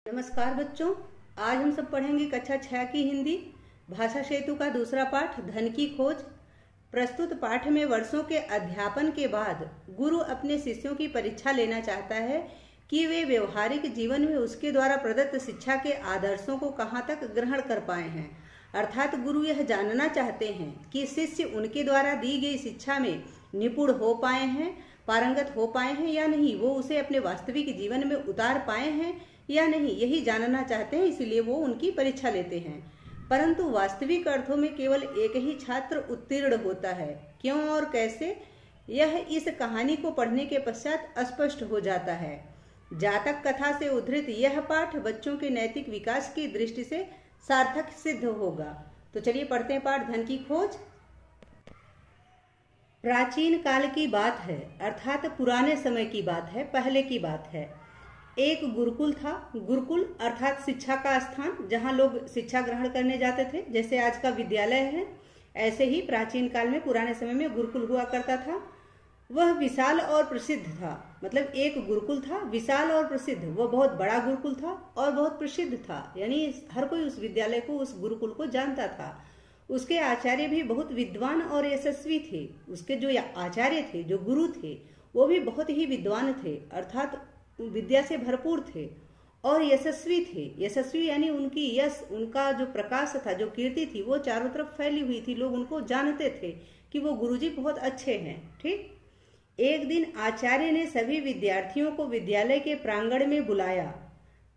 नमस्कार बच्चों, आज हम सब पढ़ेंगे कक्षा 6 की हिंदी भाषा सेतु का दूसरा पाठ धन की खोज। प्रस्तुत पाठ में वर्षों के अध्यापन के बाद गुरु अपने शिष्यों की परीक्षा लेना चाहता है कि वे व्यवहारिक जीवन में उसके द्वारा प्रदत्त शिक्षा के आदर्शों को कहाँ तक ग्रहण कर पाए हैं। अर्थात गुरु यह जानना चाहते हैं कि शिष्य उनके द्वारा दी गई शिक्षा में निपुण हो पाए हैं, पारंगत हो पाए हैं या नहीं, वो उसे अपने वास्तविक जीवन में उतार पाए हैं या नहीं, यही जानना चाहते हैं। इसीलिए वो उनकी परीक्षा लेते हैं। परंतु वास्तविक अर्थों में केवल एक ही छात्र उत्तीर्ण होता है। क्यों और कैसे, यह इस कहानी को पढ़ने के पश्चात स्पष्ट हो जाता है। जातक कथा से उद्धृत यह पाठ बच्चों के नैतिक विकास की दृष्टि से सार्थक सिद्ध होगा। तो चलिए पढ़ते हैं पाठ धन की खोज। प्राचीन काल की बात है, अर्थात पुराने समय की बात है, पहले की बात है। एक गुरुकुल था। गुरुकुल अर्थात शिक्षा का स्थान, जहाँ लोग शिक्षा ग्रहण करने जाते थे। जैसे आज का विद्यालय है, ऐसे ही प्राचीन काल में पुराने समय में गुरुकुल हुआ करता था। वह विशाल और प्रसिद्ध था। मतलब एक गुरुकुल था, विशाल और प्रसिद्ध। वह बहुत बड़ा गुरुकुल था और बहुत प्रसिद्ध था, यानी हर कोई उस विद्यालय को, उस गुरुकुल को जानता था। उसके आचार्य भी बहुत विद्वान और यशस्वी थे। उसके जो आचार्य थे, जो गुरु थे, वो भी बहुत ही विद्वान थे, अर्थात विद्या से भरपूर थे और यशस्वी थे। यशस्वी यानी उनकी यश, उनका जो प्रकाश था, जो कीर्ति थी, वो चारों तरफ फैली हुई थी। लोग उनको जानते थे कि वो गुरुजी बहुत अच्छे हैं। ठीक, एक दिन आचार्य ने सभी विद्यार्थियों को विद्यालय के प्रांगण में बुलाया।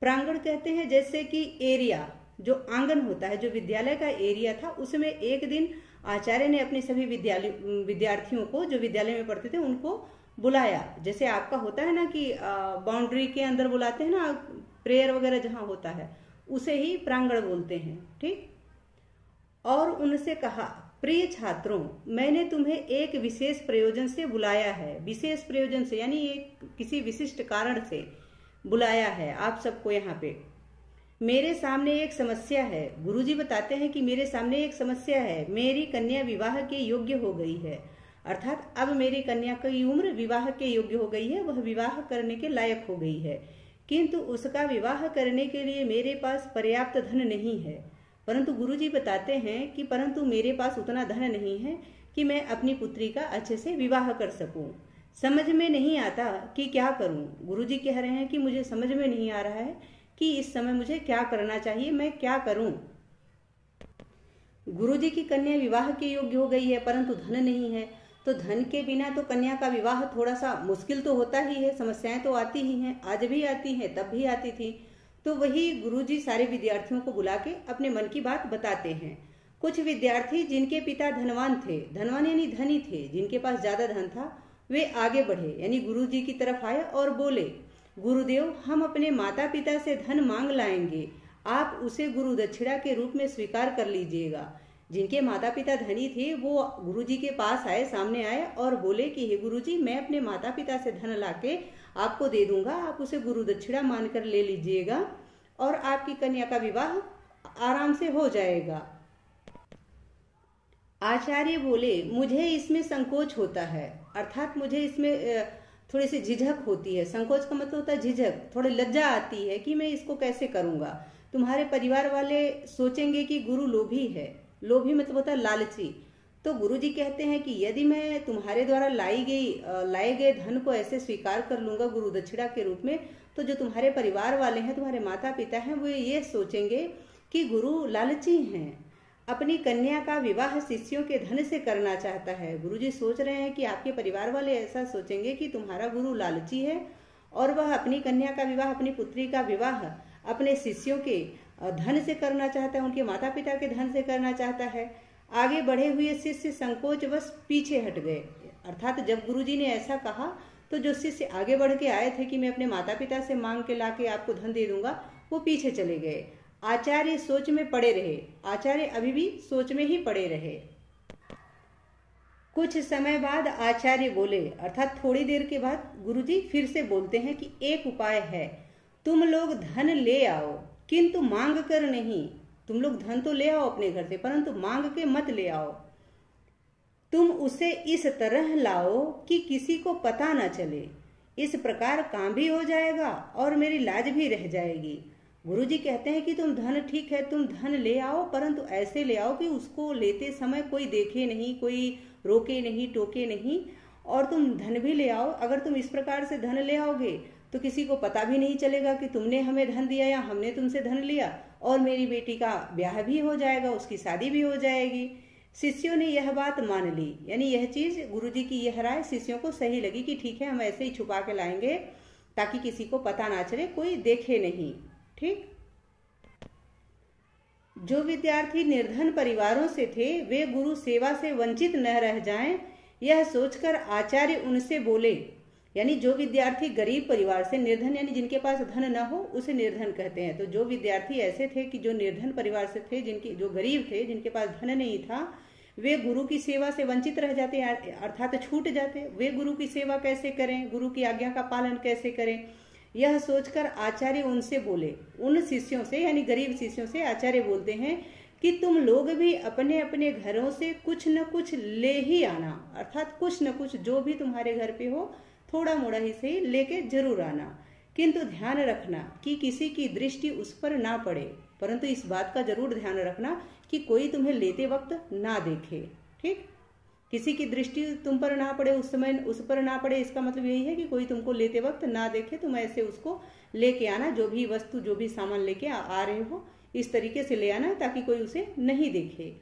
प्रांगण कहते हैं जैसे कि एरिया, जो आंगन होता है, जो विद्यालय का एरिया था, उसमें एक दिन आचार्य ने अपने सभी विद्यार्थियों को, जो विद्यालय में पढ़ते थे, उनको बुलाया। जैसे आपका होता है ना कि बाउंड्री के अंदर बुलाते हैं ना, प्रेयर वगैरह जहाँ होता है, उसे ही प्रांगण बोलते हैं। ठीक, और उनसे कहा, प्रिय छात्रों, मैंने तुम्हें एक विशेष प्रयोजन से बुलाया है। विशेष प्रयोजन से यानी एक किसी विशिष्ट कारण से बुलाया है आप सबको यहाँ पे। मेरे सामने एक समस्या है। गुरुजी बताते हैं कि मेरे सामने एक समस्या है। मेरी कन्या विवाह के योग्य हो गई है, अर्थात अब मेरी कन्या की उम्र विवाह के योग्य हो गई है, वह विवाह करने के लायक हो गई है। किंतु उसका विवाह करने के लिए मेरे पास पर्याप्त धन नहीं है। परंतु गुरुजी बताते हैं कि परंतु मेरे पास उतना धन नहीं है कि मैं अपनी पुत्री का अच्छे से विवाह कर सकूं। समझ में नहीं आता कि क्या करूं। गुरुजी कह रहे हैं कि मुझे समझ में नहीं आ रहा है कि इस समय मुझे क्या करना चाहिए, मैं क्या करूं। गुरुजी की कन्या विवाह के योग्य हो गई है, परंतु धन नहीं है। तो धन के बिना तो कन्या का विवाह थोड़ा सा मुश्किल तो होता ही है। समस्याएं तो आती ही हैं, आज भी आती हैं, तब भी आती थी। तो वही गुरुजी सारे विद्यार्थियों को बुला के अपने मन की बात बताते हैं। कुछ विद्यार्थी जिनके पिता धनवान थे, धनवान यानी धनी थे, जिनके पास ज्यादा धन था, वे आगे बढ़े, यानी गुरुजी की तरफ आए और बोले, गुरुदेव, हम अपने माता पिता से धन मांग लाएंगे, आप उसे गुरु दक्षिणा के रूप में स्वीकार कर लीजिएगा। जिनके माता पिता धनी थे वो गुरुजी के पास आए, सामने आए और बोले कि हे गुरुजी, मैं अपने माता पिता से धन लाके आपको दे दूंगा, आप उसे गुरु दक्षिणा मानकर ले लीजिएगा और आपकी कन्या का विवाह आराम से हो जाएगा। आचार्य बोले, मुझे इसमें संकोच होता है, अर्थात मुझे इसमें थोड़ी सी झिझक होती है। संकोच का मतलब होता है झिझक, थोड़ी लज्जा आती है कि मैं इसको कैसे करूंगा। तुम्हारे परिवार वाले सोचेंगे कि गुरु लोभी है। लोभी मतलब होता है लालची। तो गुरुजी कहते हैं कि यदि मैं तुम्हारे द्वारा लाए गए धन को ऐसे स्वीकार कर लूंगा गुरु दक्षिणा के रूप में, तो जो तुम्हारे परिवार वाले हैं, तुम्हारे माता पिता हैं, वो ये सोचेंगे कि गुरु लालची हैं, अपनी कन्या का विवाह शिष्यों के धन से करना चाहता है। गुरुजी सोच रहे हैं कि आपके परिवार वाले ऐसा सोचेंगे कि तुम्हारा गुरु लालची है और वह अपनी कन्या का विवाह, अपनी पुत्री का विवाह अपने शिष्यों के धन से करना चाहता है, उनके माता पिता के धन से करना चाहता है। आगे बढ़े हुए शिष्य संकोच बस पीछे हट गए। अर्थात जब गुरुजी ने ऐसा कहा तो जो शिष्य आगे बढ़ के आए थे कि मैं अपने माता पिता से मांग के लाके आपको धन दे दूंगा, वो पीछे चले गए। आचार्य सोच में पड़े रहे। आचार्य अभी भी सोच में ही पड़े रहे। कुछ समय बाद आचार्य बोले, अर्थात थोड़ी देर के बाद गुरुजी फिर से बोलते हैं कि एक उपाय है, तुम लोग धन ले आओ किंतु मांग कर नहीं। तुम लोग धन तो ले आओ अपने घर से, परंतु मांग के मत ले आओ। तुम उसे इस तरह लाओ कि किसी को पता न चले। इस प्रकार काम भी हो जाएगा और मेरी लाज भी रह जाएगी। गुरुजी कहते हैं कि तुम धन, ठीक है तुम धन ले आओ, परंतु ऐसे ले आओ कि उसको लेते समय कोई देखे नहीं, कोई रोके नहीं, टोके नहीं। और तुम धन भी ले आओ, अगर तुम इस प्रकार से धन ले आओगे तो किसी को पता भी नहीं चलेगा कि तुमने हमें धन दिया या हमने तुमसे धन लिया, और मेरी बेटी का ब्याह भी हो जाएगा, उसकी शादी भी हो जाएगी। शिष्यों ने यह बात मान ली, यानी यह चीज गुरुजी की यह राय शिष्यों को सही लगी कि ठीक है हम ऐसे ही छुपा के लाएंगे ताकि किसी को पता ना चले, कोई देखे नहीं। ठीक। जो विद्यार्थी निर्धन परिवारों से थे वे गुरु सेवा से वंचित न रह जाएं, यह सोचकर आचार्य उनसे बोले, यानी जो विद्यार्थी गरीब परिवार से, निर्धन यानी जिनके पास धन न हो उसे निर्धन कहते हैं, तो जो विद्यार्थी ऐसे थे कि जो निर्धन परिवार से थे, जिनकी जो गरीब थे, जिनके पास धन नहीं था, वे गुरु की सेवा से वंचित रह जाते, अर्थात छूट जाते। वे गुरु की सेवा कैसे करें, गुरु की आज्ञा का पालन कैसे करें, यह सोचकर आचार्य उनसे बोले, उन शिष्यों से यानी गरीब शिष्यों से आचार्य बोलते हैं कि तुम लोग भी अपने अपने घरों से कुछ न कुछ ले ही आना, अर्थात कुछ न कुछ जो भी तुम्हारे घर पे हो थोड़ा मोड़ा ही सही लेके जरूर आना, किंतु ध्यान रखना कि किसी की दृष्टि उस पर ना पड़े, परंतु इस बात का जरूर ध्यान रखना कि कोई तुम्हें लेते वक्त ना देखे। ठीक। किसी की दृष्टि तुम पर ना पड़े, उस समय उस पर ना पड़े, इसका मतलब यही है कि कोई तुमको लेते वक्त ना देखे, तुम ऐसे उसको लेके आना, जो भी वस्तु जो भी सामान लेके आ रहे हो इस तरीके से ले आना ताकि कोई उसे नहीं देखे।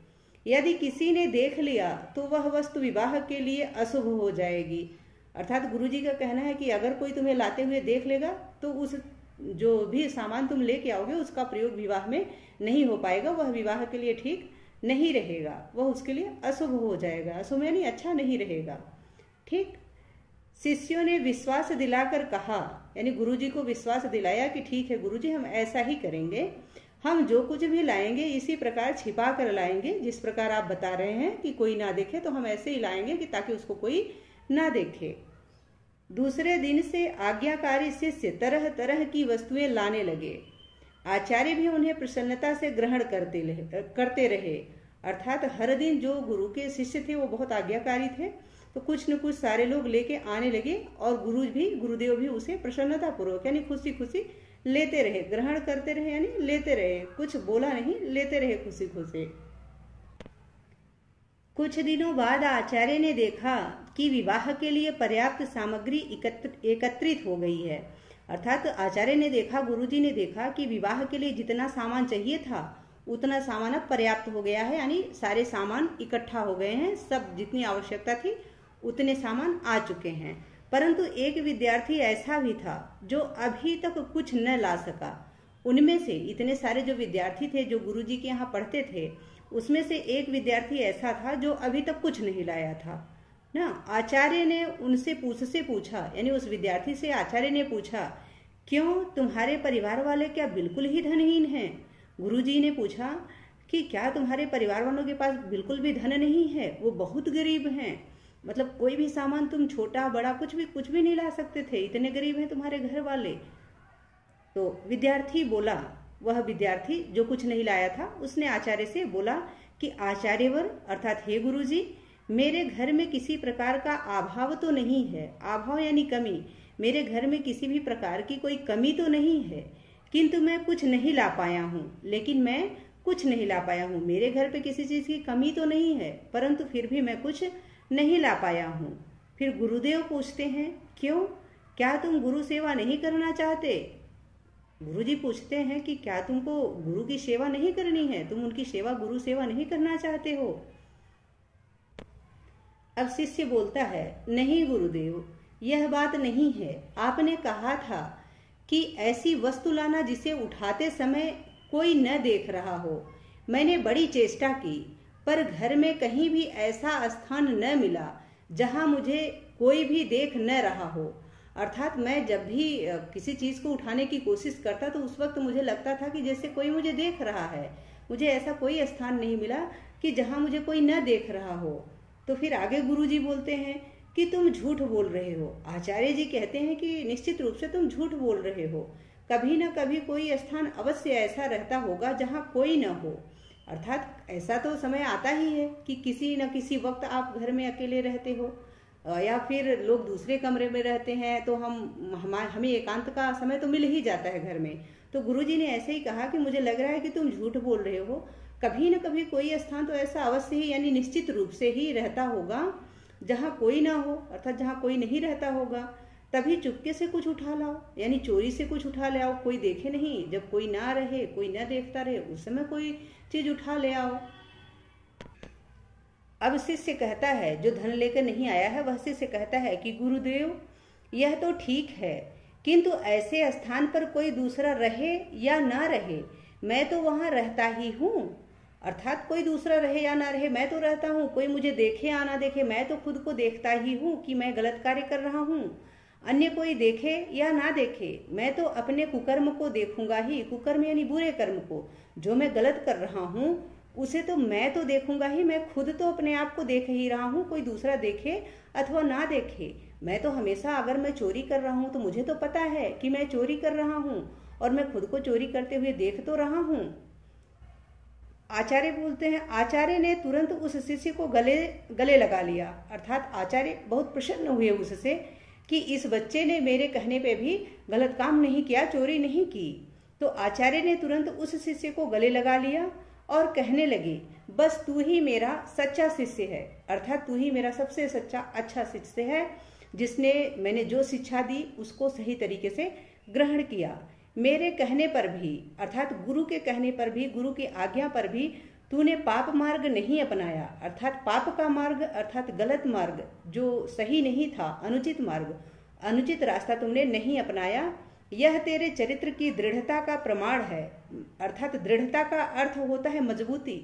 यदि किसी ने देख लिया तो वह वस्तु विवाह के लिए अशुभ हो जाएगी, अर्थात गुरुजी का कहना है कि अगर कोई तुम्हें लाते हुए देख लेगा तो उस जो भी सामान तुम लेके आओगे उसका प्रयोग विवाह में नहीं हो पाएगा, वह विवाह के लिए ठीक नहीं रहेगा, वह उसके लिए अशुभ हो जाएगा, अशुभ यानी अच्छा नहीं रहेगा। ठीक। शिष्यों ने विश्वास दिलाकर कहा, यानी गुरुजी को विश्वास दिलाया कि ठीक है गुरुजी हम ऐसा ही करेंगे, हम जो कुछ भी लाएंगे इसी प्रकार छिपा कर लाएंगे, जिस प्रकार आप बता रहे हैं कि कोई ना देखे तो हम ऐसे ही लाएंगे कि ताकि उसको कोई ना देखे। दूसरे दिन से आज्ञाकारी शिष्य तरह तरह की वस्तुएं लाने लगे। आचार्य भी उन्हें प्रसन्नता से ग्रहण करते रहे, अर्थात हर दिन जो गुरु के शिष्य थे वो बहुत आज्ञाकारी थे, तो कुछ न कुछ सारे लोग लेके आने लगे और गुरुदेव भी उसे प्रसन्नता पूर्वक यानी खुशी खुशी लेते रहे, ग्रहण करते रहे यानी लेते रहे, कुछ बोला नहीं, लेते रहे खुशी खुशी। कुछ दिनों बाद आचार्य ने देखा कि विवाह के लिए पर्याप्त सामग्री एकत्रित हो गई है, अर्थात आचार्य ने देखा, गुरुजी ने देखा कि विवाह के लिए जितना सामान चाहिए था उतना सामान अब पर्याप्त हो गया है, यानी सारे सामान इकट्ठा हो गए हैं, सब जितनी आवश्यकता थी उतने सामान आ चुके हैं। परंतु एक विद्यार्थी ऐसा भी था जो अभी तक कुछ न ला सका। उनमें से इतने सारे जो विद्यार्थी थे जो गुरुजी के यहाँ पढ़ते थे, उसमें से एक विद्यार्थी ऐसा था जो अभी तक कुछ नहीं लाया था ना। आचार्य ने उनसे पूछा, यानी उस विद्यार्थी से आचार्य ने पूछा, क्यों तुम्हारे परिवार वाले क्या बिल्कुल ही धनहीन हैं? गुरुजी ने पूछा कि क्या तुम्हारे परिवार वालों के पास बिल्कुल भी धन नहीं है, वो बहुत गरीब हैं, मतलब कोई भी सामान तुम छोटा बड़ा कुछ भी नहीं ला सकते थे, इतने गरीब हैं तुम्हारे घर वाले। तो विद्यार्थी बोला, वह विद्यार्थी जो कुछ नहीं लाया था उसने आचार्य से बोला कि आचार्यवर अर्थात हे गुरुजी, मेरे घर में किसी प्रकार का अभाव तो नहीं है, अभाव यानी कमी, मेरे घर में किसी भी प्रकार की कोई कमी तो नहीं है, किंतु मैं कुछ नहीं ला पाया हूँ, लेकिन मैं कुछ नहीं ला पाया हूँ, मेरे घर पे किसी चीज की कमी तो नहीं है, परंतु फिर भी मैं कुछ नहीं ला पाया हूँ। फिर गुरुदेव पूछते हैं, क्यों, क्या तुम गुरु सेवा नहीं करना चाहते? गुरुजी पूछते हैं कि क्या तुमको गुरु की सेवा नहीं करनी है, तुम उनकी सेवा गुरु सेवा नहीं करना चाहते हो? अब शिष्य बोलता है, नहीं गुरुदेव, यह बात नहीं है, आपने कहा था कि ऐसी वस्तु लाना जिसे उठाते समय कोई न देख रहा हो। मैंने बड़ी चेष्टा की पर घर में कहीं भी ऐसा स्थान न मिला जहां मुझे कोई भी देख न रहा हो, अर्थात मैं जब भी किसी चीज को उठाने की कोशिश करता तो उस वक्त मुझे लगता था कि जैसे कोई मुझे देख रहा है, मुझे ऐसा कोई स्थान नहीं मिला कि जहां मुझे कोई न देख रहा हो। तो फिर आगे गुरुजी बोलते हैं कि तुम झूठ बोल रहे हो। आचार्य जी कहते हैं कि निश्चित रूप से तुम झूठ बोल रहे हो, कभी न कभी कोई स्थान अवश्य ऐसा रहता होगा जहां कोई न हो, अर्थात ऐसा तो समय आता ही है कि किसी न किसी वक्त आप घर में अकेले रहते हो, या फिर लोग दूसरे कमरे में रहते हैं तो हमें एकांत का समय तो मिल ही जाता है घर में। तो गुरुजी ने ऐसे ही कहा कि मुझे लग रहा है कि तुम झूठ बोल रहे हो, कभी न कभी कोई स्थान तो ऐसा अवश्य ही यानी निश्चित रूप से ही रहता होगा जहाँ कोई ना हो, अर्थात जहाँ कोई नहीं रहता होगा। तभी चुपके से कुछ उठा लाओ, यानी चोरी से कुछ उठा ले आओ, कोई देखे नहीं, जब कोई ना रहे, कोई ना देखता रहे, उस समय कोई चीज उठा ले आओ। अब शिष्य कहता है, जो धन लेकर नहीं आया है वह शिष्य कहता है कि गुरुदेव यह तो ठीक है, किंतु ऐसे स्थान पर कोई दूसरा रहे या ना रहे, मैं तो वहां रहता ही हूँ। अर्थात कोई दूसरा रहे या ना रहे, मैं तो रहता हूँ, कोई मुझे देखे या ना देखे, मैं तो खुद को देखता ही हूँ कि मैं गलत कार्य कर रहा हूँ। अन्य कोई देखे या ना देखे, मैं तो अपने कुकर्म को देखूंगा ही, कुकर्म यानी बुरे कर्म को, जो मैं गलत कर रहा हूँ उसे तो मैं तो देखूंगा ही, मैं खुद तो अपने आप को देख ही रहा हूँ, कोई दूसरा देखे अथवा ना देखे। मैं तो हमेशा अगर मैं चोरी कर रहा हूँ तो मुझे तो पता है कि मैं चोरी कर रहा हूँ और मैं खुद को चोरी करते हुए देख तो रहा हूँ। आचार्य बोलते हैं, आचार्य ने तुरंत उस शिष्य को गले लगा लिया। अर्थात आचार्य बहुत प्रसन्न हुए उससे कि इस बच्चे ने मेरे कहने पे भी गलत काम नहीं किया, चोरी नहीं की। तो आचार्य ने तुरंत उस शिष्य को गले लगा लिया और कहने लगे, बस तू ही मेरा सच्चा शिष्य है, अर्थात तू ही मेरा सबसे सच्चा अच्छा शिष्य है, जिसने मैंने जो शिक्षा दी उसको सही तरीके से ग्रहण किया। मेरे कहने पर भी, अर्थात गुरु के कहने पर भी, गुरु की आज्ञा पर भी तूने पाप मार्ग नहीं अपनाया, अर्थात पाप का मार्ग अर्थात गलत मार्ग जो सही नहीं था, अनुचित मार्ग, अनुचित रास्ता तुमने नहीं अपनाया। यह तेरे चरित्र की दृढ़ता का प्रमाण है। अर्थात दृढ़ता का अर्थ होता है मजबूती,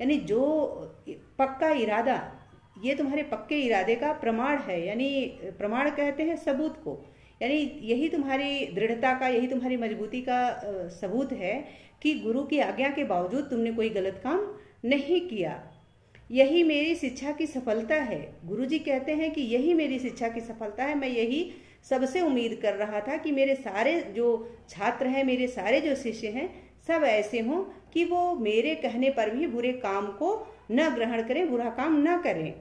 यानी जो पक्का इरादा, ये तुम्हारे पक्के इरादे का प्रमाण है, यानी प्रमाण कहते हैं सबूत को, यानी यही तुम्हारी दृढ़ता का, यही तुम्हारी मजबूती का सबूत है कि गुरु की आज्ञा के बावजूद तुमने कोई गलत काम नहीं किया। यही मेरी शिक्षा की सफलता है। गुरुजी कहते हैं कि यही मेरी शिक्षा की सफलता है। मैं यही सबसे उम्मीद कर रहा था कि मेरे सारे जो छात्र हैं, मेरे सारे जो शिष्य हैं, सब ऐसे हों कि वो मेरे कहने पर भी बुरे काम को न ग्रहण करें, बुरा काम न करें।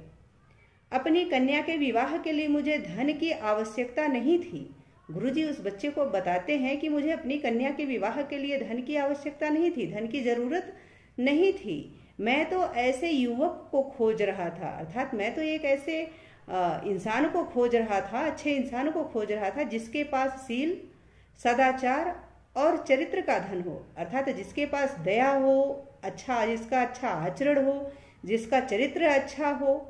अपनी कन्या के विवाह के लिए मुझे धन की आवश्यकता नहीं थी। गुरुजी उस बच्चे को बताते हैं कि मुझे अपनी कन्या के विवाह के लिए धन की आवश्यकता नहीं थी, धन की जरूरत नहीं थी। मैं तो ऐसे युवक को खोज रहा था, अर्थात मैं तो एक ऐसे इंसान को खोज रहा था, अच्छे इंसान को खोज रहा था जिसके पास शील, सदाचार और चरित्र का धन हो, अर्थात जिसके पास दया हो, अच्छा, जिसका अच्छा आचरण हो, जिसका चरित्र अच्छा हो,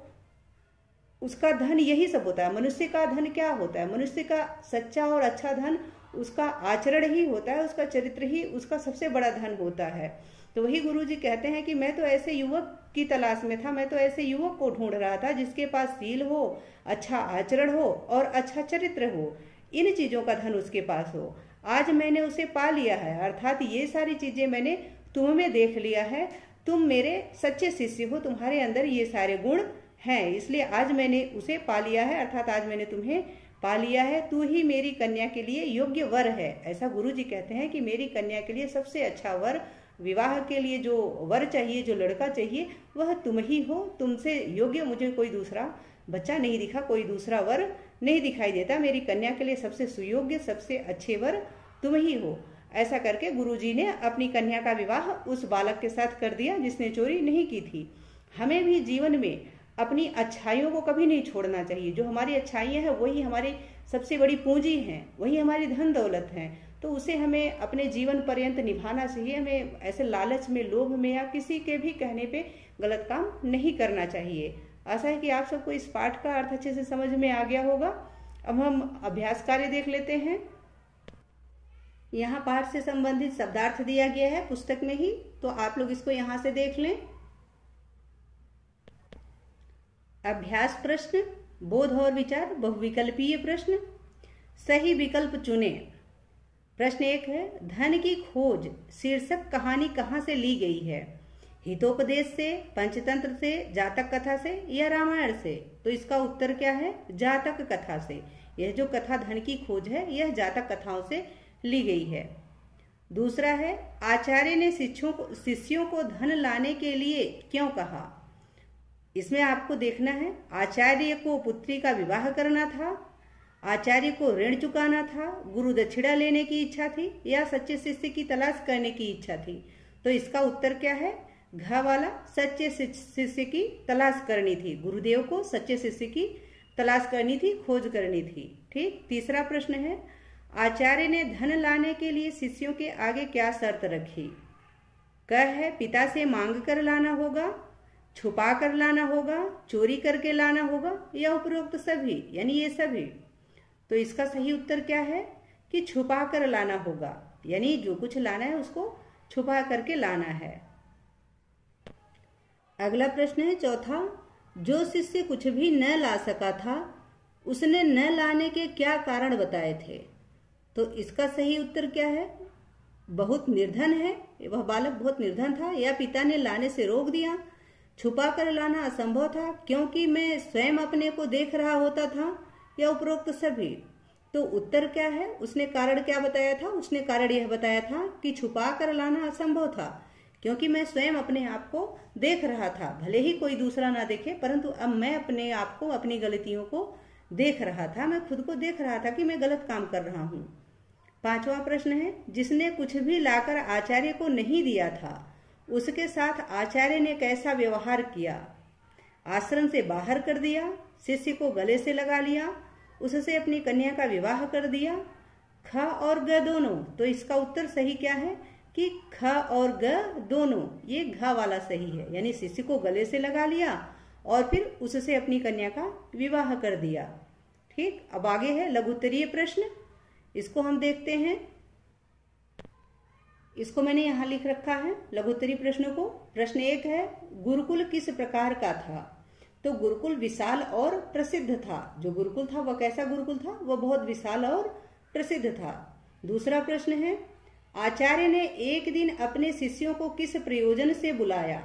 उसका धन यही सब होता है। मनुष्य का धन क्या होता है? मनुष्य का सच्चा और अच्छा धन उसका आचरण ही होता है, उसका चरित्र ही उसका सबसे बड़ा धन होता है। तो वही गुरुजी कहते हैं कि मैं तो ऐसे युवक की तलाश में था, मैं तो ऐसे युवक को ढूंढ रहा था जिसके पास शील हो, अच्छा आचरण हो और अच्छा चरित्र हो, इन चीजों का धन उसके पास हो। आज मैंने उसे पा लिया है, अर्थात ये सारी चीजें मैंने तुम में देख लिया है, तुम मेरे सच्चे शिष्य हो, तुम्हारे अंदर ये सारे गुण हैं, इसलिए आज मैंने उसे पा लिया है, अर्थात आज मैंने तुम्हें पा लिया है। तू ही मेरी कन्या के लिए योग्य वर है। ऐसा गुरुजी कहते हैं कि मेरी कन्या के लिए सबसे अच्छा वर, विवाह के लिए जो वर चाहिए, जो लड़का चाहिए, वह तुम ही हो। तुमसे योग्य मुझे कोई दूसरा बच्चा नहीं दिखा, कोई दूसरा वर नहीं दिखाई देता। मेरी कन्या के लिए सबसे सुयोग्य, सबसे अच्छे वर तुम ही हो। ऐसा करके गुरुजी ने अपनी कन्या का विवाह उस बालक के साथ कर दिया जिसने चोरी नहीं की थी। हमें भी जीवन में अपनी अच्छाइयों को कभी नहीं छोड़ना चाहिए। जो हमारी अच्छाइयाँ हैं वही हमारी सबसे बड़ी पूंजी हैं, वही हमारी धन दौलत है। तो उसे हमें अपने जीवन पर्यंत निभाना चाहिए। हमें ऐसे लालच में, लोभ में या किसी के भी कहने पे गलत काम नहीं करना चाहिए। आशा है कि आप सबको इस पाठ का अर्थ अच्छे से समझ में आ गया होगा। अब हम अभ्यास कार्य देख लेते हैं। यहाँ पाठ से संबंधित शब्दार्थ दिया गया है पुस्तक में ही, तो आप लोग इसको यहाँ से देख लें। अभ्यास प्रश्न, बोध और विचार, बहुविकल्पीय प्रश्न। सही विकल्प चुने। प्रश्न 1 है, धन की खोज शीर्षक कहानी कहाँ से ली गई है? हितोपदेश से, पंचतंत्र से, जातक कथा से या रामायण से? तो इसका उत्तर क्या है? जातक कथा से। यह जो कथा धन की खोज है यह जातक कथाओं से ली गई है। दूसरा है, आचार्य ने शिष्यों को धन लाने के लिए क्यों कहा? इसमें आपको देखना है, आचार्य को पुत्री का विवाह करना था, आचार्य को ऋण चुकाना था, गुरु दक्षिणा लेने की इच्छा थी, या सच्चे शिष्य की तलाश करने की इच्छा थी। तो इसका उत्तर क्या है? घ वाला, सच्चे शिष्य की तलाश करनी थी। गुरुदेव को सच्चे शिष्य की तलाश करनी थी, खोज करनी थी। ठीक। तीसरा प्रश्न है, आचार्य ने धन लाने के लिए शिष्यों के आगे क्या शर्त रखी? क है, पिता से मांग कर लाना होगा, छुपा कर लाना होगा, चोरी करके लाना होगा, या उपरोक्त सभी, यानी ये सभी। तो इसका सही उत्तर क्या है कि छुपा कर लाना होगा, यानी जो कुछ लाना है उसको छुपा करके लाना है। अगला प्रश्न है चौथा, जो शिष्य कुछ भी न ला सका था उसने न लाने के क्या कारण बताए थे? तो इसका सही उत्तर क्या है? बहुत निर्धन है, वह बालक बहुत निर्धन था, या पिता ने लाने से रोक दिया, छुपा कर लाना असंभव था क्योंकि मैं स्वयं अपने को देख रहा होता था, या उपरोक्त सभी। तो उत्तर क्या है? उसने कारण क्या बताया था? उसने कारण यह बताया था कि छुपा कर लाना असंभव था क्योंकि मैं स्वयं अपने आप को देख रहा था, भले ही कोई दूसरा ना देखे, परंतु अब मैं अपने आप को, अपनी गलतियों को देख रहा था, मैं खुद को देख रहा था कि मैं गलत काम कर रहा हूँ। पांचवा प्रश्न है, जिसने कुछ भी लाकर आचार्य को नहीं दिया था उसके साथ आचार्य ने कैसा व्यवहार किया? आश्रम से बाहर कर दिया, शिष्य को गले से लगा लिया, उससे अपनी कन्या का विवाह कर दिया, ख और ग दोनों। तो इसका उत्तर सही क्या है कि ख और ग दोनों, ये घ वाला सही है, यानी शिष्य को गले से लगा लिया और फिर उससे अपनी कन्या का विवाह कर दिया। ठीक। अब आगे है लघुत्तरीय प्रश्न, इसको हम देखते हैं। इसको मैंने यहाँ लिख रखा है लघुत्तरीय प्रश्नों को। प्रश्न 1 है, गुरुकुल किस प्रकार का था? तो गुरुकुल विशाल और प्रसिद्ध था। जो गुरुकुल था वह कैसा गुरुकुल था? वह बहुत विशाल और प्रसिद्ध था। दूसरा प्रश्न है, आचार्य ने एक दिन अपने शिष्यों को किस प्रयोजन से बुलाया?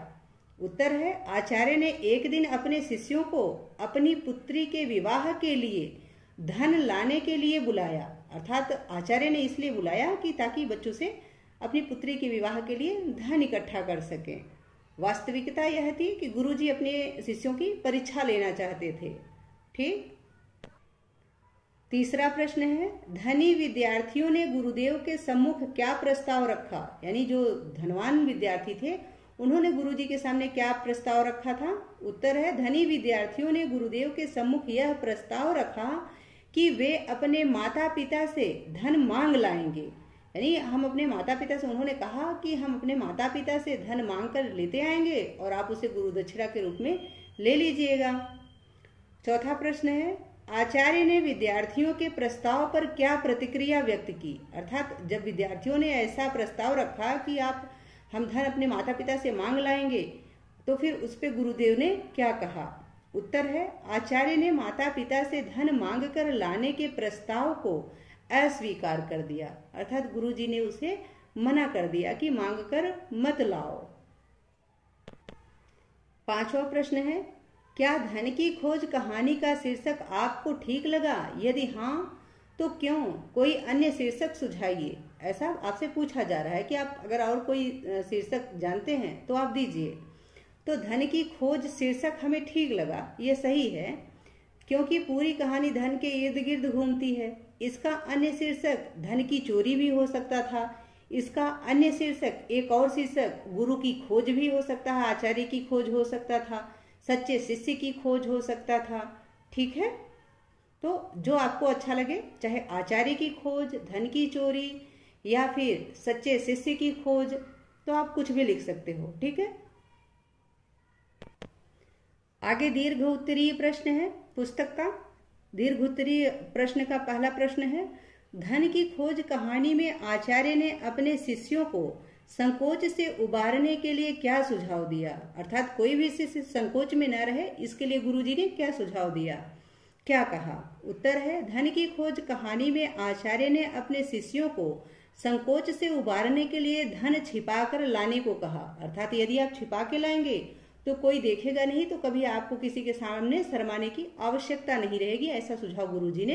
उत्तर है, आचार्य ने एक दिन अपने शिष्यों को अपनी पुत्री के विवाह के लिए धन लाने के लिए बुलाया। अर्थात आचार्य ने इसलिए बुलाया कि ताकि बच्चों से अपनी पुत्री के विवाह के लिए धन इकट्ठा कर सकें। वास्तविकता यह थी कि गुरुजी अपने शिष्यों की परीक्षा लेना चाहते थे। ठीक। तीसरा प्रश्न है, धनी विद्यार्थियों ने गुरुदेव के सम्मुख क्या प्रस्ताव रखा? यानी जो धनवान विद्यार्थी थे उन्होंने गुरुजी के सामने क्या प्रस्ताव रखा था? उत्तर है, धनी विद्यार्थियों ने गुरुदेव के सम्मुख यह प्रस्ताव रखा कि वे अपने माता पिता से धन मांग लाएंगे। यानी हम अपने माता पिता से, उन्होंने कहा कि हम अपने माता पिता से धन मांग कर लेते आएंगे और आप उसे गुरु दक्षिणा के रूप में ले लीजिएगा। चौथा प्रश्न है, आचार्य ने विद्यार्थियों के प्रस्ताव पर क्या प्रतिक्रिया व्यक्त की? अर्थात जब विद्यार्थियों ने ऐसा प्रस्ताव रखा कि हम धन अपने माता पिता से मांग लाएंगे, तो फिर उस पर गुरुदेव ने क्या कहा? उत्तर है, आचार्य ने माता पिता से धन मांग कर लाने के प्रस्ताव को अस्वीकार कर दिया। अर्थात गुरुजी ने उसे मना कर दिया कि मांग कर मत लाओ। पांचवा प्रश्न है, क्या धन की खोज कहानी का शीर्षक आपको ठीक लगा? यदि हाँ तो क्यों? कोई अन्य शीर्षक सुझाइए। ऐसा आपसे पूछा जा रहा है कि आप अगर और कोई शीर्षक जानते हैं तो आप दीजिए। तो धन की खोज शीर्षक हमें ठीक लगा, ये सही है, क्योंकि पूरी कहानी धन के इर्द गिर्द घूमती है। इसका अन्य शीर्षक धन की चोरी भी हो सकता था। इसका अन्य शीर्षक, एक और शीर्षक, गुरु की खोज भी हो सकता है, आचार्य की खोज हो सकता था, सच्चे शिष्य की खोज हो सकता था। ठीक है। तो जो आपको अच्छा लगे, चाहे आचार्य की खोज, धन की चोरी, या फिर सच्चे शिष्य की खोज, तो आप कुछ भी लिख सकते हो। ठीक है। आगे दीर्घ उत्तरीय प्रश्न है पुस्तक का। दीर्घ उत्तरीय प्रश्न का पहला प्रश्न है, धन की खोज कहानी में आचार्य ने अपने शिष्यों को संकोच से उबारने के लिए क्या सुझाव दिया? अर्थात कोई भी शिष्य संकोच में न रहे, इसके लिए गुरुजी ने क्या सुझाव दिया, क्या कहा? उत्तर है, धन की खोज कहानी में आचार्य ने अपने शिष्यों को संकोच से उबारने के लिए धन छिपा कर लाने को कहा। अर्थात यदि आप छिपा के लाएंगे तो कोई देखेगा नहीं, तो कभी आपको किसी के सामने शर्माने की आवश्यकता नहीं रहेगी। ऐसा सुझाव गुरुजी ने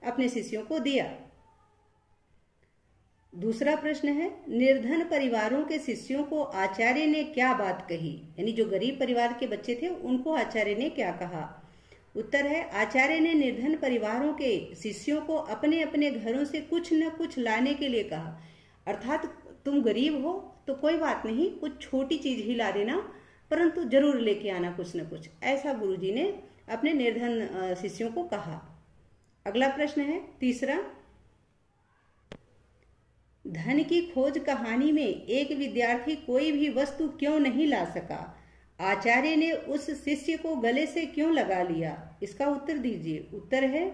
अपने शिष्यों को दिया। दूसरा प्रश्न है, निर्धन परिवारों के शिष्यों को आचार्य ने क्या बात कही, यानी जो गरीब परिवार के बच्चे थे उनको आचार्य ने क्या कहा। उत्तर है, आचार्य ने निर्धन परिवारों के शिष्यों को अपने अपने घरों से कुछ न कुछ लाने के लिए कहा। अर्थात तुम गरीब हो तो कोई बात नहीं, कुछ छोटी चीज ही ला देना, परंतु जरूर लेके आना कुछ न कुछ, ऐसा गुरुजी ने अपने निर्धन शिष्यों को कहा। अगला प्रश्न है तीसरा, धन की खोज कहानी में एक विद्यार्थी कोई भी वस्तु क्यों नहीं ला सका, आचार्य ने उस शिष्य को गले से क्यों लगा लिया, इसका उत्तर दीजिए। उत्तर है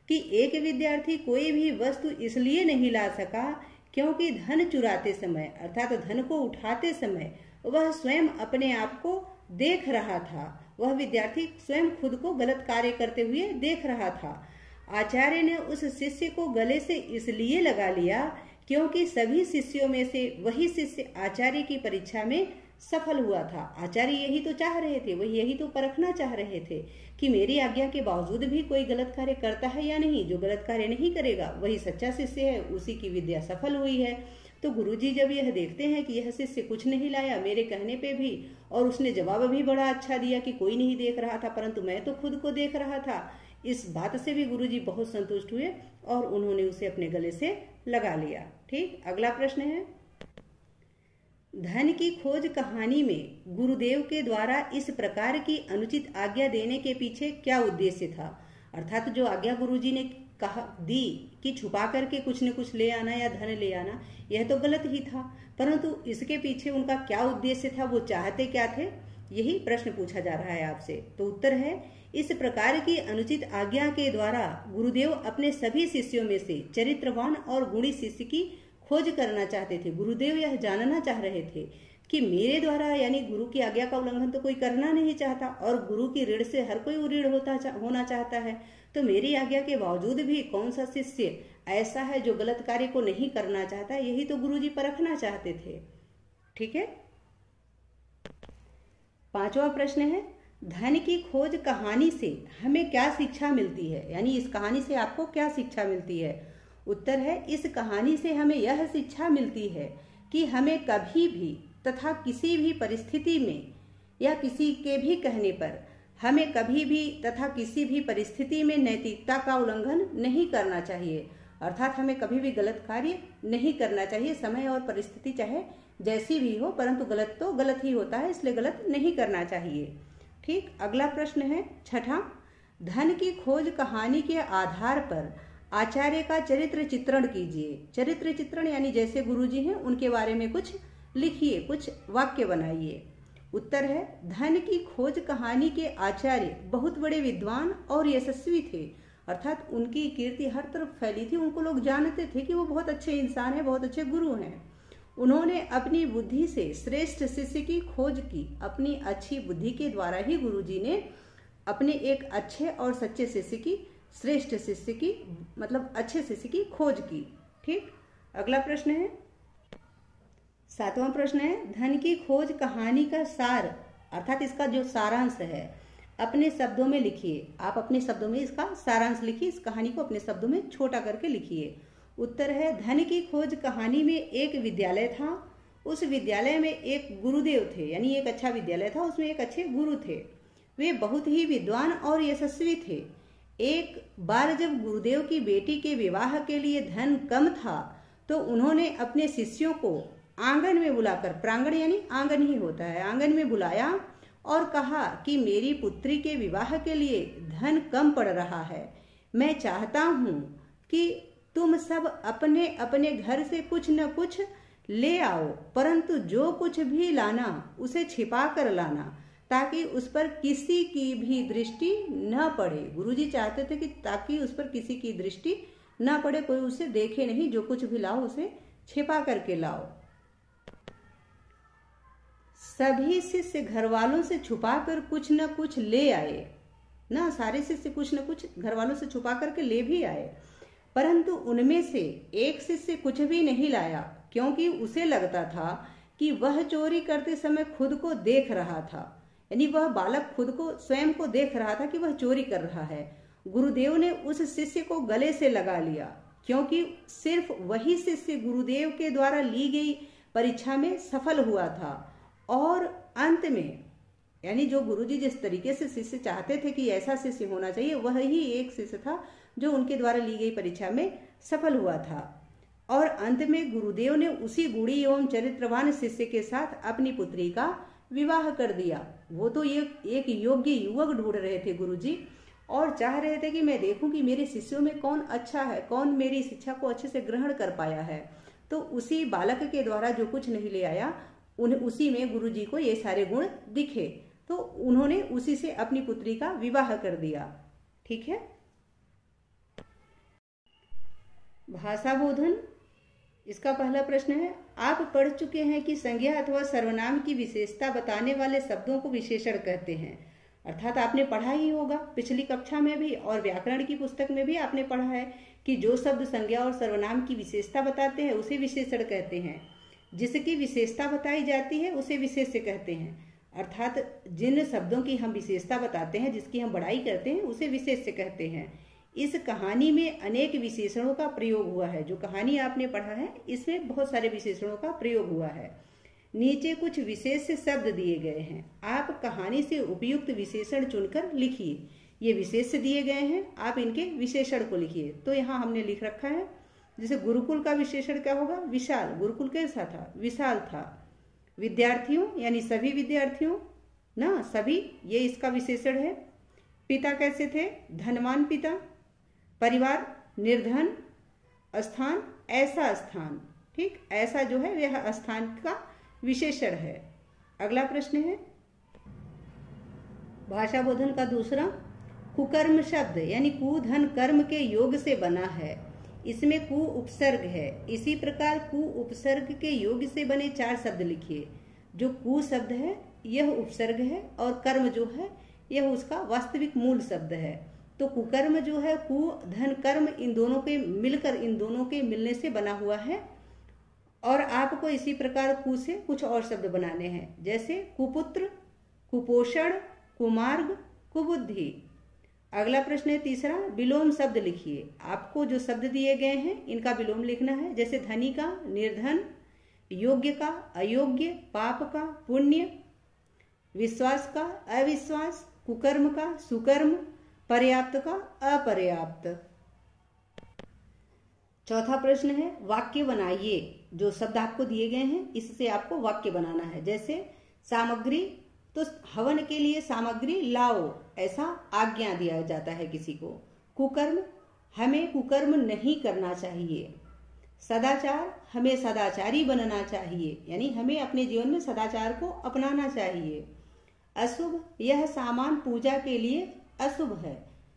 कि एक विद्यार्थी कोई भी वस्तु इसलिए नहीं ला सका क्योंकि धन चुराते समय अर्थात धन को उठाते समय वह स्वयं अपने आप को देख रहा था, वह विद्यार्थी स्वयं खुद को गलत कार्य करते हुए देख रहा था। आचार्य ने उस शिष्य को गले से इसलिए लगा लिया क्योंकि सभी शिष्यों में से वही शिष्य आचार्य की परीक्षा में सफल हुआ था। आचार्य यही तो चाह रहे थे, वही यही तो परखना चाह रहे थे कि मेरी आज्ञा के बावजूद भी कोई गलत कार्य करता है या नहीं। जो गलत कार्य नहीं करेगा वही सच्चा शिष्य है, उसी की विद्या सफल हुई है। तो गुरुजी जब यह देखते हैं कि यह शिष्य कुछ नहीं लाया मेरे कहने पे भी, और उसने जवाब भी बड़ा अच्छा दिया कि कोई नहीं देख रहा था परंतु मैं तो खुद को देख रहा था, इस बात से भी गुरुजी बहुत संतुष्ट हुए और उन्होंने उसे अपने गले से लगा लिया। ठीक, अगला प्रश्न है, धन की खोज कहानी में गुरुदेव के द्वारा इस प्रकार की अनुचित आज्ञा देने के पीछे क्या उद्देश्य था। अर्थात जो आज्ञा गुरुजी ने कहा दी कि छुपा करके कुछ न कुछ ले आना या धन ले आना, यह तो गलत ही था, परंतु इसके पीछे उनका क्या उद्देश्य था, वो चाहते क्या थे, यही प्रश्न पूछा जा रहा है आपसे। तो उत्तर है, इस प्रकार की अनुचित आज्ञा के द्वारा गुरुदेव अपने सभी शिष्यों में से चरित्रवान और गुणी शिष्य की खोज करना चाहते थे। गुरुदेव यह जानना चाह रहे थे कि मेरे द्वारा यानी गुरु की आज्ञा का उल्लंघन तो कोई करना नहीं चाहता और गुरु की ऋण से हर कोई ऋण होना चाहता है, तो मेरी आज्ञा के बावजूद भी कौन सा शिष्य ऐसा है जो गलत कार्य को नहीं करना चाहता, यही तो गुरुजी परखना चाहते थे। ठीक है, पांचवा प्रश्न है, धन की खोज कहानी से हमें क्या शिक्षा मिलती है, यानी इस कहानी से आपको क्या शिक्षा मिलती है। उत्तर है, इस कहानी से हमें यह शिक्षा मिलती है कि हमें कभी भी तथा किसी भी परिस्थिति में या किसी के भी कहने पर हमें कभी भी तथा किसी भी परिस्थिति में नैतिकता का उल्लंघन नहीं करना चाहिए। अर्थात हमें कभी भी गलत कार्य नहीं करना चाहिए, समय और परिस्थिति चाहे जैसी भी हो, परंतु गलत तो गलत ही होता है, इसलिए गलत नहीं करना चाहिए। ठीक, अगला प्रश्न है छठा, धन की खोज कहानी के आधार पर आचार्य का चरित्र चित्रण कीजिए। चरित्र चित्रण यानी जैसे गुरुजी हैं उनके बारे में कुछ लिखिए, कुछ वाक्य बनाइए। उत्तर है, धन की खोज कहानी के आचार्य बहुत बड़े विद्वान और यशस्वी थे, अर्थात उनकी कीर्ति हर तरफ फैली थी, उनको लोग जानते थे कि वो बहुत अच्छे इंसान हैं, बहुत अच्छे गुरु हैं। उन्होंने अपनी बुद्धि से श्रेष्ठ शिष्य की खोज की। अपनी अच्छी बुद्धि के द्वारा ही गुरुजी ने अपने एक अच्छे और सच्चे शिष्य की, श्रेष्ठ शिष्य की मतलब अच्छे शिष्य की खोज की। ठीक, अगला प्रश्न है, सातवां प्रश्न है, धन की खोज कहानी का सार अर्थात इसका जो सारांश है अपने शब्दों में लिखिए। आप अपने शब्दों में इसका सारांश लिखिए, इस कहानी को अपने शब्दों में छोटा करके लिखिए। उत्तर है, धन की खोज कहानी में एक विद्यालय था, उस विद्यालय में एक गुरुदेव थे, यानी एक अच्छा विद्यालय था, उसमें एक अच्छे गुरु थे, वे बहुत ही विद्वान और यशस्वी थे। एक बार जब गुरुदेव की बेटी के विवाह के लिए धन कम था तो उन्होंने अपने शिष्यों को आंगन में बुलाकर, प्रांगण यानी आंगन ही होता है, आंगन में बुलाया और कहा कि मेरी पुत्री के विवाह के लिए धन कम पड़ रहा है, मैं चाहता हूँ कि तुम सब अपने अपने घर से कुछ न कुछ ले आओ, परंतु जो कुछ भी लाना उसे छिपा कर लाना ताकि उस पर किसी की भी दृष्टि न पड़े। गुरुजी चाहते थे कि ताकि उस पर किसी की दृष्टि न पड़े, कोई उसे देखे नहीं, जो कुछ भी लाओ उसे छिपा करके लाओ। सभी शिष्य घर वालों से छुपाकर कुछ न कुछ ले आए ना, सारे शिष्य कुछ न कुछ घर वालों से छुपा करके ले भी आए, परंतु उनमें से एक शिष्य कुछ भी नहीं लाया क्योंकि उसे लगता था कि वह चोरी करते समय खुद को देख रहा था, यानी वह बालक खुद को स्वयं को देख रहा था कि वह चोरी कर रहा है। गुरुदेव ने उस शिष्य को गले से लगा लिया क्योंकि सिर्फ वही शिष्य गुरुदेव के द्वारा ली गई परीक्षा में सफल हुआ था। और अंत में यानी जो गुरुजी जिस तरीके से शिष्य चाहते थे कि ऐसा शिष्य होना चाहिए, वही एक शिष्य था जो उनके द्वारा ली गई परीक्षा में सफल हुआ था। और अंत में गुरुदेव ने उसी गुणी एवं चरित्रवान शिष्य के साथ अपनी पुत्री का विवाह कर दिया। वो तो एक योग्य युवक ढूंढ रहे थे गुरुजी, और चाह रहे थे कि मैं देखूं कि मेरे शिष्यों में कौन अच्छा है, कौन मेरी शिक्षा को अच्छे से ग्रहण कर पाया है। तो उसी बालक के द्वारा जो कुछ नहीं ले आया, उसी में गुरुजी को ये सारे गुण दिखे, तो उन्होंने उसी से अपनी पुत्री का विवाह कर दिया। ठीक है। भाषा बोधन, इसका पहला प्रश्न है, आप पढ़ चुके हैं कि संज्ञा अथवा सर्वनाम की विशेषता बताने वाले शब्दों को विशेषण कहते हैं। अर्थात आपने पढ़ा ही होगा पिछली कक्षा में भी, और व्याकरण की पुस्तक में भी आपने पढ़ा है कि जो शब्द संज्ञा और सर्वनाम की विशेषता बताते हैं उसे विशेषण कहते हैं। जिसकी विशेषता बताई जाती है उसे विशेष्य कहते हैं। अर्थात जिन शब्दों की हम विशेषता बताते हैं, जिसकी हम बड़ाई करते हैं, उसे विशेष्य कहते हैं। इस कहानी में अनेक विशेषणों का प्रयोग हुआ है। जो कहानी आपने पढ़ा है इसमें बहुत सारे विशेषणों का प्रयोग हुआ है। नीचे कुछ विशेष शब्द दिए गए हैं, आप कहानी से उपयुक्त विशेषण चुनकर लिखिए। ये विशेष दिए गए हैं, आप इनके विशेषण को लिखिए। तो यहाँ हमने लिख रखा है, जैसे गुरुकुल का विशेषण क्या होगा? विशाल। गुरुकुल कैसा था? विशाल था। विद्यार्थियों यानी सभी विद्यार्थियों ना, सभी, ये इसका विशेषण है। पिता कैसे थे? धनवान पिता। परिवार निर्धन। स्थान ऐसा स्थान। ठीक, ऐसा जो है यह स्थान का विशेषण है। अगला प्रश्न है भाषा बोधन का दूसरा, कुकर्म शब्द यानी कु धन कर्म के योग से बना है। इसमें कु उपसर्ग है। इसी प्रकार कु उपसर्ग के योग से बने 4 शब्द लिखिए। जो कु शब्द है यह उपसर्ग है, और कर्म जो है यह उसका वास्तविक मूल शब्द है। तो कुकर्म जो है कु धन कर्म, इन दोनों के मिलकर, इन दोनों के मिलने से बना हुआ है। और आपको इसी प्रकार कु से कुछ और शब्द बनाने हैं, जैसे कुपुत्र, कुपोषण, कुमार्ग, कुबुद्धि। अगला प्रश्न है तीसरा, विलोम शब्द लिखिए। आपको जो शब्द दिए गए हैं इनका विलोम लिखना है, जैसे धनी का निर्धन, योग्य का अयोग्य, पाप का पुण्य, विश्वास का अविश्वास, कुकर्म का सुकर्म, पर्याप्त का अपर्याप्त। चौथा प्रश्न है, वाक्य बनाइए। जो शब्द आपको दिए गए हैं इससे आपको वाक्य बनाना है, जैसे सामग्री, तो हवन के लिए सामग्री लाओ, ऐसा आज्ञा दिया जाता है किसी को। कुकर्म, हमें कुकर्म नहीं करना चाहिए। सदाचार, हमें सदाचारी बनना चाहिए, यानी हमें अपने जीवन में सदाचार को अपनाना चाहिए। अशुभ, यह सामान पूजा के लिए अशुभ है।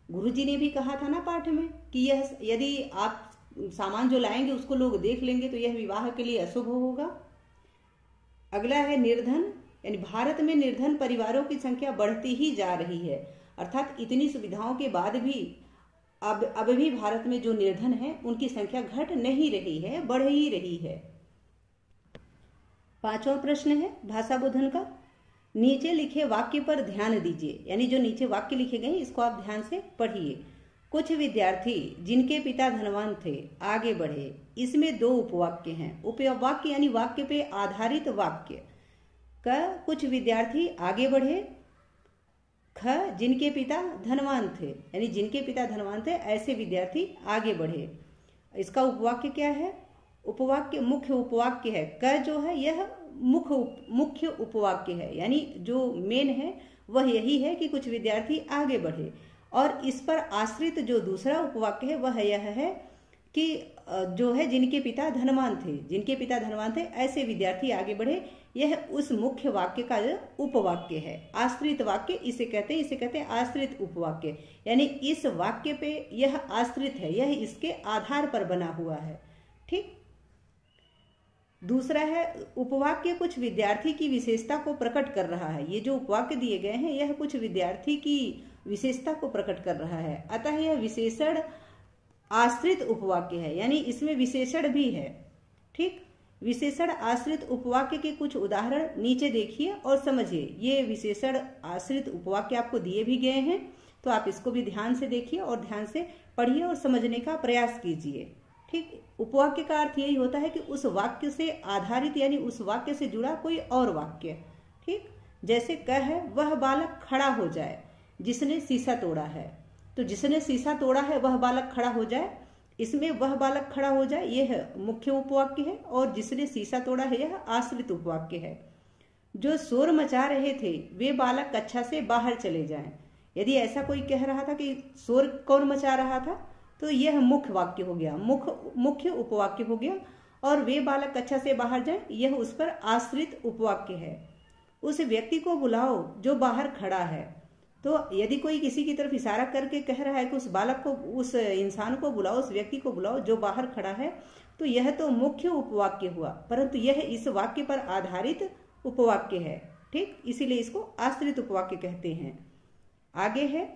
गुरुजी ने भी कहा था ना पाठ में कि यह, यदि आप सामान जो लाएंगे उसको लोग देख लेंगे तो यह विवाह के लिए अशुभ होगा। अगला है निर्धन, यानी भारत में निर्धन परिवारों की संख्या बढ़ती ही जा रही है। अर्थात इतनी सुविधाओं के बाद भी अब भी भारत में जो निर्धन है उनकी संख्या घट नहीं रही है, बढ़ ही रही है। पांचवा प्रश्न है भाषा बोधन का, नीचे लिखे वाक्य पर ध्यान दीजिए। यानी जो नीचे वाक्य लिखे गए इसको आप ध्यान से पढ़िए। कुछ विद्यार्थी जिनके पिता धनवान थे आगे बढ़े। इसमें 2 उपवाक्य हैं। उपवाक्य यानी वाक्य पे आधारित वाक्य। क, कुछ विद्यार्थी आगे बढ़े। ख, जिनके पिता धनवान थे, यानी जिनके पिता धनवान थे ऐसे विद्यार्थी आगे बढ़े। इसका उपवाक्य क्या है? उपवाक्य मुख्य उपवाक्य है। क जो है यह मुख्य उपवाक्य है, यानी जो मेन है वह यही है कि कुछ विद्यार्थी आगे बढ़े। और इस पर आश्रित जो दूसरा उपवाक्य है वह यह है कि जो है जिनके पिता धनवान थे, जिनके पिता धनवान थे ऐसे विद्यार्थी आगे बढ़े। यह उस मुख्य वाक्य का उपवाक्य है। आश्रित वाक्य इसे कहते हैं, इसे कहते हैं आश्रित उपवाक्य। यानी इस वाक्य पे यह आश्रित है, यह इसके आधार पर बना हुआ है। ठीक। दूसरा है उपवाक्य कुछ विद्यार्थी की विशेषता को प्रकट कर रहा है। ये जो उपवाक्य दिए गए हैं यह कुछ विद्यार्थी की विशेषता को प्रकट कर रहा है, अतः यह विशेषण आश्रित उपवाक्य है, यानी इसमें विशेषण भी है। ठीक। विशेषण आश्रित उपवाक्य के कुछ उदाहरण नीचे देखिए और समझिए। ये विशेषण आश्रित उपवाक्य आपको दिए भी गए हैं, तो आप इसको भी ध्यान से देखिए और ध्यान से पढ़िए और समझने का प्रयास कीजिए। ठीक, उपवाक्य का अर्थ यही होता है कि उस वाक्य से आधारित यानी उस वाक्य से जुड़ा कोई और वाक्य। ठीक, जैसे कह है वह बालक खड़ा हो जाए जिसने शीशा तोड़ा है, तो जिसने शीशा तोड़ा है वह बालक खड़ा हो जाए, इसमें वह बालक खड़ा हो जाए यह मुख्य उपवाक्य है और जिसने शीशा तोड़ा है यह आश्रित उपवाक्य है। जो शोर मचा रहे थे वे बालक कक्षा से बाहर चले जाएं, यदि ऐसा कोई कह रहा था कि शोर कौन मचा रहा था तो यह मुख्य वाक्य हो गया, मुख्य उपवाक्य हो गया। और वे बालक कक्षा से बाहर जाएं यह उस पर आश्रित उपवाक्य है। उस व्यक्ति को बुलाओ जो बाहर खड़ा है, तो यदि कोई किसी की तरफ इशारा करके कह रहा है कि उस बालक को, उस इंसान को बुलाओ, उस व्यक्ति को बुलाओ जो बाहर खड़ा है, तो यह तो मुख्य उपवाक्य हुआ, परंतु यह इस वाक्य पर आधारित उपवाक्य है। ठीक, इसीलिए इसको आश्रित उपवाक्य कहते हैं। आगे है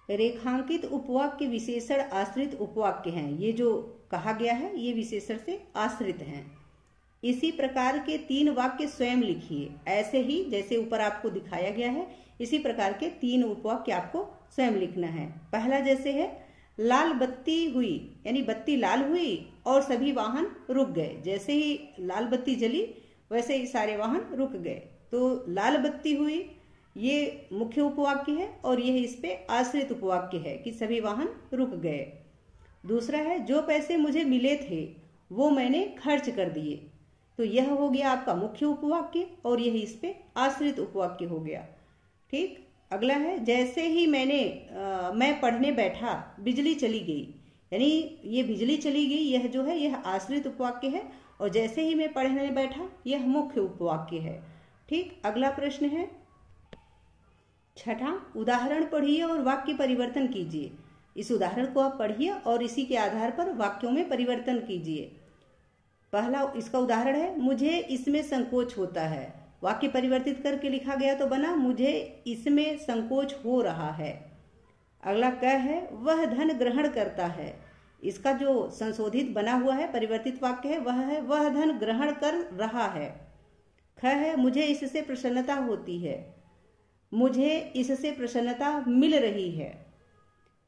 रेखांकित उपवाक्य विशेषण आश्रित उपवाक्य हैं। ये जो कहा गया है ये विशेषण से आश्रित हैं। इसी प्रकार के 3 वाक्य स्वयं लिखिए, ऐसे ही जैसे ऊपर आपको दिखाया गया है इसी प्रकार के 3 उपवाक्य आपको स्वयं लिखना है। पहला जैसे है लाल बत्ती हुई, यानी बत्ती लाल हुई और सभी वाहन रुक गए। जैसे ही लाल बत्ती जली वैसे ही सारे वाहन रुक गए, तो लाल बत्ती हुई ये मुख्य उपवाक्य है और यह इस पे आश्रित उपवाक्य है कि सभी वाहन रुक गए। दूसरा है जो पैसे मुझे मिले थे वो मैंने खर्च कर दिए, तो यह हो गया आपका मुख्य उपवाक्य और यह इस पे आश्रित उपवाक्य हो गया। ठीक, अगला है जैसे ही मैं पढ़ने बैठा बिजली चली गई, यानी ये बिजली चली गई यह जो है यह आश्रित उपवाक्य है और जैसे ही मैं पढ़ने बैठा यह मुख्य उपवाक्य है। ठीक, अगला प्रश्न है छठा, उदाहरण पढ़िए और वाक्य परिवर्तन कीजिए। इस उदाहरण को आप पढ़िए और इसी के आधार पर वाक्यों में परिवर्तन कीजिए। पहला इसका उदाहरण है मुझे इसमें संकोच होता है, वाक्य परिवर्तित करके लिखा गया तो बना मुझे इसमें संकोच हो रहा है। अगला क है वह धन ग्रहण करता है, इसका जो संशोधित बना हुआ है परिवर्तित वाक्य है वह धन ग्रहण कर रहा है। ख है मुझे इससे प्रसन्नता होती है, मुझे इससे प्रसन्नता मिल रही है।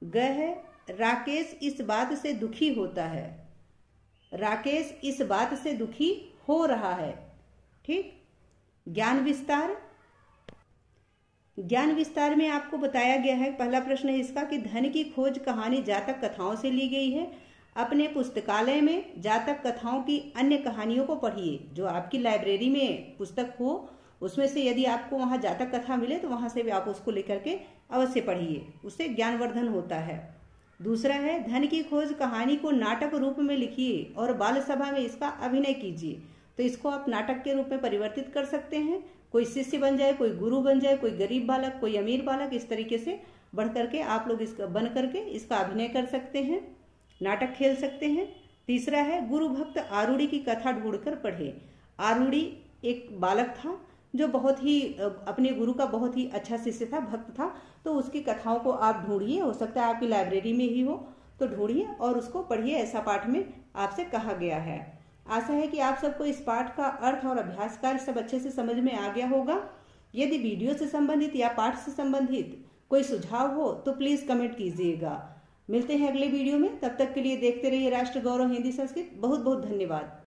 ग है राकेश इस बात से दुखी होता है, राकेश इस बात से दुखी हो रहा है। ठीक, ज्ञान विस्तार में आपको बताया गया है, पहला प्रश्न है इसका कि धन की खोज कहानी जातक कथाओं से ली गई है। अपने पुस्तकालय में जातक कथाओं की अन्य कहानियों को पढ़िए। जो आपकी लाइब्रेरी में पुस्तक हो उसमें से यदि आपको वहां जातक कथा मिले तो वहां से भी आप उसको लेकर के अवश्य पढ़िए, उससे ज्ञानवर्धन होता है। दूसरा है धन की खोज कहानी को नाटक रूप में लिखिए और बाल सभा में इसका अभिनय कीजिए। तो इसको आप नाटक के रूप में परिवर्तित कर सकते हैं, कोई शिष्य बन जाए, कोई गुरु बन जाए, कोई गरीब बालक, कोई अमीर बालक, इस तरीके से बढ़ करके आप लोग इसका बन करके इसका अभिनय कर सकते हैं, नाटक खेल सकते हैं। तीसरा है गुरु भक्त आरूढ़ी की कथा ढूंढकर पढ़े। आरूढ़ी एक बालक था जो बहुत ही अपने गुरु का बहुत ही अच्छा शिष्य था, भक्त था, तो उसकी कथाओं को आप ढूंढिए, हो सकता है आपकी लाइब्रेरी में ही हो तो ढूंढिए और उसको पढ़िए, ऐसा पाठ में आपसे कहा गया है। आशा है कि आप सबको इस पाठ का अर्थ और अभ्यास कार्य सब अच्छे से समझ में आ गया होगा। यदि वीडियो से संबंधित या पाठ से संबंधित कोई सुझाव हो तो प्लीज कमेंट कीजिएगा। मिलते हैं अगले वीडियो में, तब तक के लिए देखते रहिए राष्ट्र गौरव हिंदी संस्कृत। बहुत बहुत धन्यवाद।